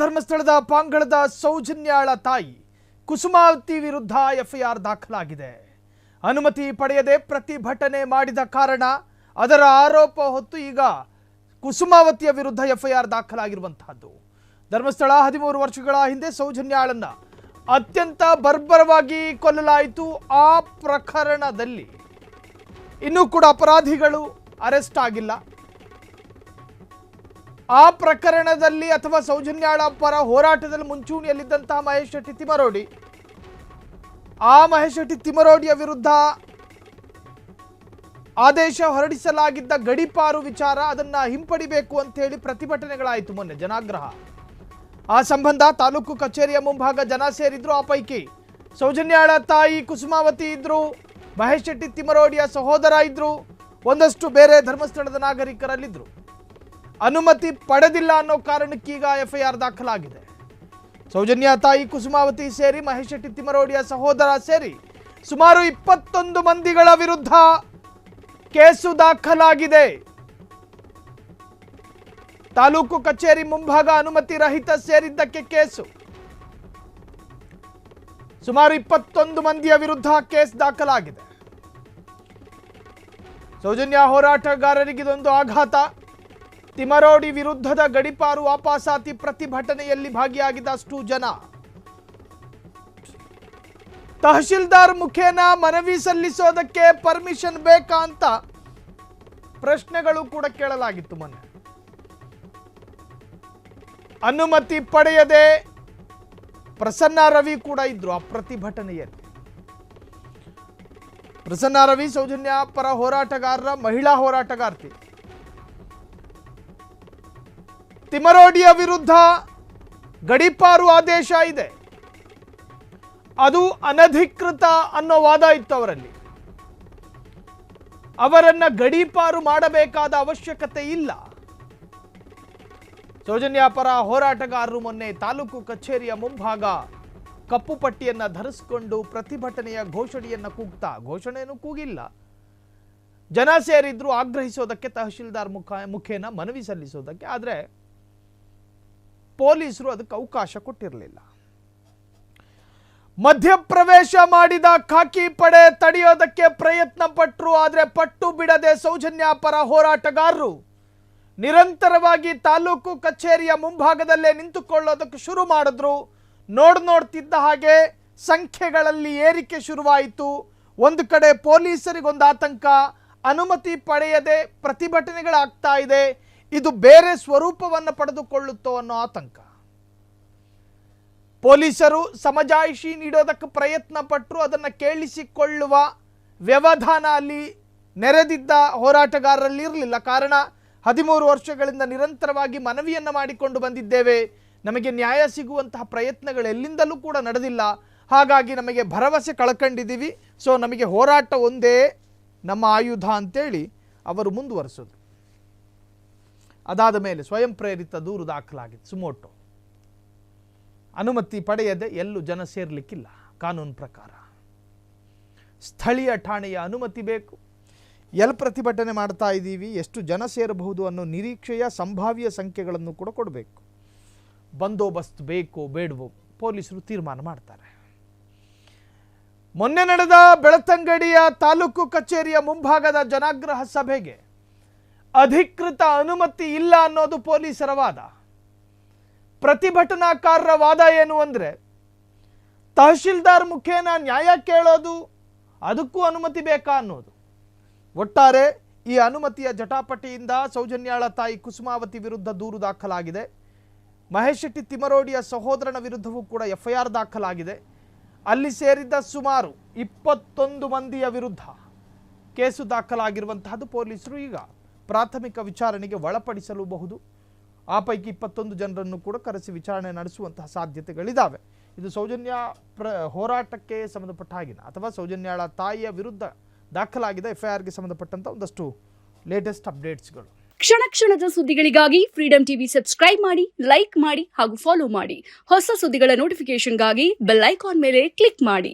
ಧರ್ಮಸ್ಥಳದ ಪಾಂಗಳದ ಸೌಜನ್ಯಾಳ ತಾಯಿ ಕುಸುಮಾವತಿ ವಿರುದ್ಧ ಎಫ್ಐಆರ್ ದಾಖಲಾಗಿದೆ. ಅನುಮತಿ ಪಡೆಯದೆ ಪ್ರತಿಭಟನೆ ಮಾಡಿದ ಕಾರಣ ಅದರ ಆರೋಪ ಹೊತ್ತು ಈಗ ಕುಸುಮಾವತಿಯ ವಿರುದ್ಧ ಎಫ್ಐಆರ್ ದಾಖಲಾಗಿರುವಂತಹದ್ದು. ಧರ್ಮಸ್ಥಳ 13 ವರ್ಷಗಳ ಹಿಂದೆ ಸೌಜನ್ಯಾಳನ್ನ ಅತ್ಯಂತ ಬರ್ಬರವಾಗಿ ಕೊಲ್ಲಲಾಯಿತು. ಆ ಪ್ರಕರಣದಲ್ಲಿ ಇನ್ನೂ ಕೂಡ ಅಪರಾಧಿಗಳು ಅರೆಸ್ಟ್ ಆಗಿಲ್ಲ. ಆ ಪ್ರಕರಣದಲ್ಲಿ ಅಥವಾ ಸೌಜನ್ಯಾಳ ಪರ ಹೋರಾಟದಲ್ಲಿ ಮುಂಚೂಣಿಯಲ್ಲಿದ್ದಂತಹ ಮಹೇಶ್ ಶೆಟ್ಟಿ ತಿಮರೋಡಿ, ಆ ಮಹೇಶ್ ಶೆಟ್ಟಿ ತಿಮರೋಡಿಯ ವಿರುದ್ಧ ಆದೇಶ ಹೊರಡಿಸಲಾಗಿದ್ದ ಗಡೀಪಾರು ವಿಚಾರ ಅದನ್ನ ಹಿಂಪಡಿಬೇಕು ಅಂತ ಹೇಳಿ ಪ್ರತಿಭಟನೆಗಳಾಯಿತು. ಮೊನ್ನೆ ಜನಾಗ್ರಹ. ಆ ಸಂಬಂಧ ತಾಲೂಕು ಕಚೇರಿಯ ಮುಂಭಾಗ ಜನ ಸೇರಿದ್ರು. ಆ ಪೈಕಿ ಸೌಜನ್ಯಾಳ ತಾಯಿ ಕುಸುಮಾವತಿ ಇದ್ರು, ಮಹೇಶ್ ಶೆಟ್ಟಿ ತಿಮರೋಡಿಯ ಸಹೋದರ ಇದ್ರು, ಒಂದಷ್ಟು ಬೇರೆ ಧರ್ಮಸ್ಥಳದ ನಾಗರಿಕರಲ್ಲಿದ್ರು. ಅನುಮತಿ ಪಡೆದಿಲ್ಲ ಅನ್ನೋ ಕಾರಣಕ್ಕೀಗ ಎಫ್ಐಆರ್ ದಾಖಲಾಗಿದೆ. ಸೌಜನ್ಯ ತಾಯಿ ಕುಸುಮಾವತಿ ಸೇರಿ ಮಹೇಶ್ ಶೆಟ್ಟಿ ತಿಮರೋಡಿಯ ಸಹೋದರ ಸೇರಿ ಸುಮಾರು 21 ಮಂದಿಗಳ ವಿರುದ್ಧ ಕೇಸು ದಾಖಲಾಗಿದೆ. ತಾಲೂಕು ಕಚೇರಿ ಮುಂಭಾಗ ಅನುಮತಿ ರಹಿತ ಸೇರಿದ್ದಕ್ಕೆ ಕೇಸು. ಸುಮಾರು 21 ಮಂದಿಯ ವಿರುದ್ಧ ಕೇಸ್ ದಾಖಲಾಗಿದೆ. ಸೌಜನ್ಯ ಹೋರಾಟಗಾರರಿಗೆ ಇದೊಂದು ಆಘಾತ. ತಿಮರೋಡಿ ವಿರುದ್ಧದ ಗಡೀಪಾರು ವಾಪಸಾತಿ ಪ್ರತಿಭಟನೆಯಲ್ಲಿ ಭಾಗಿಯಾಗಿದ್ದ ಅಷ್ಟು ಜನ ತಹಶೀಲ್ದಾರ್ ಮುಖೇನ ಮನವಿ ಸಲ್ಲಿಸೋದಕ್ಕೆ ಪರ್ಮಿಷನ್ ಬೇಕಾ ಅಂತ ಪ್ರಶ್ನೆಗಳು ಕೂಡ ಕೇಳಲಾಗಿತ್ತು. ಮೊನ್ನೆ ಅನುಮತಿ ಪಡೆಯದೆ ಪ್ರಸನ್ನ ರವಿ ಕೂಡ ಇದ್ರು ಆ ಪ್ರತಿಭಟನೆಯಲ್ಲಿ. ಪ್ರಸನ್ನ ರವಿ ಸೌಜನ್ಯ ಪರ ಹೋರಾಟಗಾರರ ಮಹಿಳಾ ಹೋರಾಟಗಾರ್ತಿ. ತಿಮರೋಡಿಯ ವಿರುದ್ಧ ಗಡೀಪಾರು ಆದೇಶ ಇದೆ, ಅದು ಅನಧಿಕೃತ ಅನ್ನೋ ವಾದ ಇತ್ತು ಅವರಲ್ಲಿ. ಅವರನ್ನ ಗಡೀಪಾರು ಮಾಡಬೇಕಾದ ಅವಶ್ಯಕತೆ ಇಲ್ಲ. ಸೌಜನ್ಯ ಪರ ಹೋರಾಟಗಾರರು ಮೊನ್ನೆ ತಾಲೂಕು ಕಚೇರಿಯ ಮುಂಭಾಗ ಕಪ್ಪು ಪಟ್ಟಿಯನ್ನ ಧರಿಸಿಕೊಂಡು ಪ್ರತಿಭಟನೆಯ ಘೋಷಣೆಯನ್ನ ಕೂಗ್ತಾ, ಘೋಷಣೆಯನ್ನು ಕೂಗಿಲ್ಲ, ಜನ ಸೇರಿದ್ರು ಆಗ್ರಹಿಸೋದಕ್ಕೆ, ತಹಶೀಲ್ದಾರ್ ಮುಖೇನ ಮನವಿ ಸಲ್ಲಿಸೋದಕ್ಕೆ. ಆದರೆ ಪೊಲೀಸರು ಅದಕ್ಕೆ ಅವಕಾಶ ಕೊಟ್ಟಿರಲಿಲ್ಲ. ಮಧ್ಯಪ್ರವೇಶ ಮಾಡಿದ ಖಾಕಿ ಪಡೆ ತಡೆಯೋದಕ್ಕೆ ಪ್ರಯತ್ನ ಪಟ್ಟರು. ಆದರೆ ಪಟ್ಟು ಬಿಡದೆ ಸೌಜನ್ಯ ಪರ ಹೋರಾಟಗಾರರು ನಿರಂತರವಾಗಿ ತಾಲೂಕು ಕಚೇರಿಯ ಮುಂಭಾಗದಲ್ಲೇ ನಿಂತುಕೊಳ್ಳೋದಕ್ಕೆ ಶುರು ಮಾಡಿದ್ರು. ನೋಡ್ತಿದ್ದ ಹಾಗೆ ಸಂಖ್ಯೆಗಳಲ್ಲಿ ಏರಿಕೆ ಶುರುವಾಯಿತು. ಒಂದು ಕಡೆ ಪೊಲೀಸರಿಗೊಂದು ಆತಂಕ, ಅನುಮತಿ ಪಡೆಯದೆ ಪ್ರತಿಭಟನೆಗಳಾಗ್ತಾ ಇದೆ, ಇದು ಬೇರೆ ಸ್ವರೂಪವನ್ನು ಪಡೆದುಕೊಳ್ಳುತ್ತೋ ಅನ್ನೋ ಆತಂಕ. ಪೊಲೀಸರು ಸಮಜಾಯಿಷಿ ನೀಡೋದಕ್ಕೆ ಪ್ರಯತ್ನ ಪಟ್ಟರು. ಅದನ್ನು ಕೇಳಿಸಿಕೊಳ್ಳುವ ವ್ಯವಧಾನ ಅಲ್ಲಿ ನೆರೆದಿದ್ದ ಹೋರಾಟಗಾರರಲ್ಲಿ ಇರಲಿಲ್ಲ. ಕಾರಣ 13 ವರ್ಷಗಳಿಂದ ನಿರಂತರವಾಗಿ ಮನವಿಯನ್ನು ಮಾಡಿಕೊಂಡು ಬಂದಿದ್ದೇವೆ, ನಮಗೆ ನ್ಯಾಯ ಸಿಗುವಂತಹ ಪ್ರಯತ್ನಗಳು ಎಲ್ಲಿಂದಲೂ ಕೂಡ ನಡೆದಿಲ್ಲ, ಹಾಗಾಗಿ ನಮಗೆ ಭರವಸೆ ಕಳ್ಕೊಂಡಿದ್ದೀವಿ, ಸೊ ನಮಗೆ ಹೋರಾಟ ಒಂದೇ ನಮ್ಮ ಆಯುಧ ಅಂತೇಳಿ ಅವರು ಮುಂದುವರಿಸಿದ್ರು. ಅದಾದ ಮೇಲೆ ಸ್ವಯಂ ಪ್ರೇರಿತ ದೂರು ದಾಖಲಾಗಿತ್ತು. ಸುಮೋಟೋ ಅನುಮತಿ ಪಡೆಯದೆ ಎಲ್ಲೂ ಜನ ಸೇರ್ಲಿಕ್ಕಿಲ್ಲ. ಕಾನೂನು ಪ್ರಕಾರ ಸ್ಥಳೀಯ ಠಾಣೆಯ ಅನುಮತಿ ಬೇಕು. ಎಲ್ಲಿ ಪ್ರತಿಭಟನೆ ಮಾಡ್ತಾ ಇದ್ದೀವಿ, ಎಷ್ಟು ಜನ ಸೇರಬಹುದು ಅನ್ನೋ ನಿರೀಕ್ಷೆಯ ಸಂಭಾವ್ಯ ಸಂಖ್ಯೆಗಳನ್ನು ಕೂಡ ಕೊಡಬೇಕು. ಬಂದೋಬಸ್ತ್ ಬೇಕೋ ಬೇಡವೋ ಪೊಲೀಸರು ತೀರ್ಮಾನ ಮಾಡ್ತಾರೆ. ಮೊನ್ನೆ ನಡೆದ ಬೆಳತಂಗಡಿಯ ತಾಲೂಕು ಕಚೇರಿಯ ಮುಂಭಾಗದ ಜನಾಗ್ರಹ ಸಭೆಗೆ ಅಧಿಕೃತ ಅನುಮತಿ ಇಲ್ಲ ಅನ್ನೋದು ಪೊಲೀಸರ ವಾದ. ಪ್ರತಿಭಟನಾಕಾರರ ವಾದ ಏನು ಅಂದ್ರೆ, ತಹಶೀಲ್ದಾರ್ ಮುಖೇನ ನ್ಯಾಯ ಕೇಳೋದು, ಅದಕ್ಕೂ ಅನುಮತಿ ಬೇಕಾ ಅನ್ನೋದು. ಒಟ್ಟಾರೆ ಈ ಅನುಮತಿಯ ಜಟಾಪಟಿಯಿಂದ ಸೌಜನ್ಯಾಳ ತಾಯಿ ಕುಸುಮಾವತಿ ವಿರುದ್ಧ ದೂರು ದಾಖಲಾಗಿದೆ. ಮಹೇಶ್ ಶೆಟ್ಟಿ ತಿಮರೋಡಿಯ ಸಹೋದರನ ವಿರುದ್ಧವೂ ಕೂಡ ಎಫ್ಐಆರ್ ದಾಖಲಾಗಿದೆ. ಅಲ್ಲಿ ಸೇರಿದ್ದ ಸುಮಾರು 21 ಮಂದಿಯ ವಿರುದ್ಧ ಕೇಸು ದಾಖಲಾಗಿರುವಂತಹದ್ದು. ಪೊಲೀಸರು ಈಗ ಪ್ರಾಥಮಿಕ ವಿಚಾರಣೆಗೆ ಒಳಪಡಿಸಲೂಬಹುದು. ಆ ಪೈಕಿ 21 ಜನರನ್ನು ಕೂಡ ಕರೆಸಿ ವಿಚಾರಣೆ ನಡೆಸುವಂತಹ ಸಾಧ್ಯತೆಗಳಿದ್ದಾವೆ. ಇದು ಸೌಜನ್ಯ ಹೋರಾಟಕ್ಕೆ ಸಂಬಂಧಪಟ್ಟ ಹಾಗಿನ ಅಥವಾ ಸೌಜನ್ಯಾಳ ತಾಯಿಯ ವಿರುದ್ಧ ದಾಖಲಾಗಿದೆ ಎಫ್ಐಆರ್ಗೆ ಸಂಬಂಧಪಟ್ಟಂತ ಒಂದಷ್ಟು ಲೇಟೆಸ್ಟ್ ಅಪ್ಡೇಟ್ಸ್ಗಳು. ಕ್ಷಣ ಕ್ಷಣದ ಸುದ್ದಿಗಳಿಗಾಗಿ ಫ್ರೀಡಂ ಟಿವಿ ಸಬ್ಸ್ಕ್ರೈಬ್ ಮಾಡಿ, ಲೈಕ್ ಮಾಡಿ ಹಾಗೂ ಫಾಲೋ ಮಾಡಿ. ಹೊಸ ಸುದ್ದಿಗಳ ನೋಟಿಫಿಕೇಶನ್ಗಾಗಿ ಬೆಲ್ ಐಕಾನ್ ಮೇಲೆ ಕ್ಲಿಕ್ ಮಾಡಿ.